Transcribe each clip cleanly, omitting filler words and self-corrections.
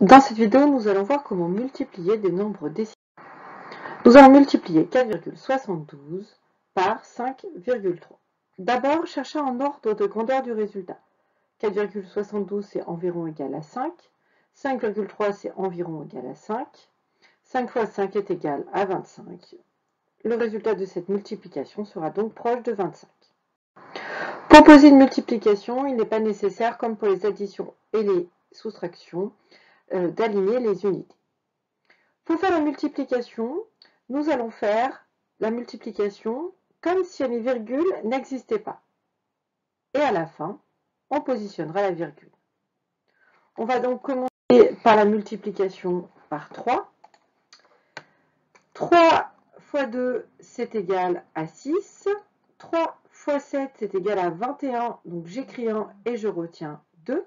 Dans cette vidéo, nous allons voir comment multiplier des nombres décimaux. Nous allons multiplier 4,72 par 5,3. D'abord, cherchez un ordre de grandeur du résultat. 4,72 c'est environ égal à 5. 5,3 c'est environ égal à 5. 5 fois 5 est égal à 25. Le résultat de cette multiplication sera donc proche de 25. Pour poser une multiplication, il n'est pas nécessaire, comme pour les additions et les soustractions, d'aligner les unités. Pour faire la multiplication, nous allons faire la multiplication comme si les virgules n'existaient pas. Et à la fin, on positionnera la virgule. On va donc commencer par la multiplication par 3. 3 fois 2, c'est égal à 6. 3 fois 7, c'est égal à 21. Donc j'écris 1 et je retiens 2.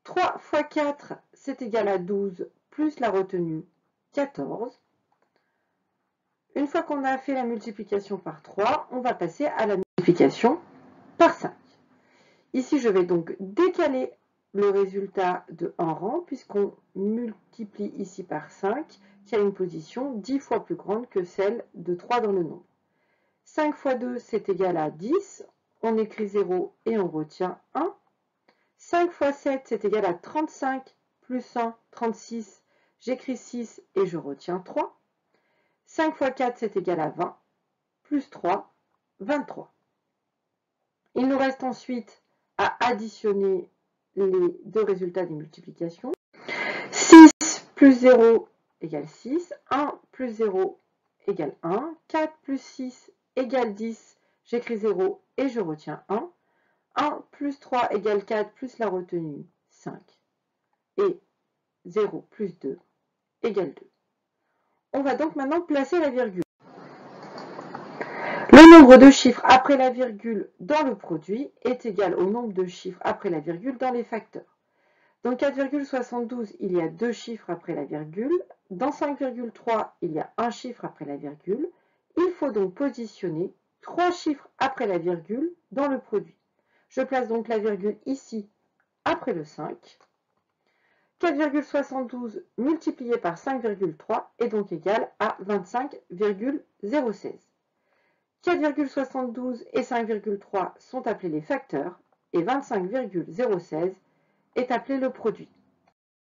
3 fois 4, c'est égal à 12, plus la retenue 14. Une fois qu'on a fait la multiplication par 3, on va passer à la multiplication par 5. Ici, je vais donc décaler le résultat de 1 rang, puisqu'on multiplie ici par 5, qui a une position 10 fois plus grande que celle de 3 dans le nombre. 5 fois 2, c'est égal à 10. On écrit 0 et on retient 1. 5 fois 7, c'est égal à 35, plus 1, 36. J'écris 6 et je retiens 3. 5 fois 4, c'est égal à 20, plus 3, 23. Il nous reste ensuite à additionner les deux résultats des multiplications. 6 plus 0 égale 6, 1 plus 0 égale 1, 4 plus 6 égale 10, j'écris 0 et je retiens 1. 1 plus 3 égale 4 plus la retenue 5. Et 0 plus 2 égale 2. On va donc maintenant placer la virgule. Le nombre de chiffres après la virgule dans le produit est égal au nombre de chiffres après la virgule dans les facteurs. Dans 4,72, il y a 2 chiffres après la virgule. Dans 5,3, il y a un chiffre après la virgule. Il faut donc positionner 3 chiffres après la virgule dans le produit. Je place donc la virgule ici, après le 5. 4,72 multiplié par 5,3 est donc égal à 25,016. 4,72 et 5,3 sont appelés les facteurs et 25,016 est appelé le produit.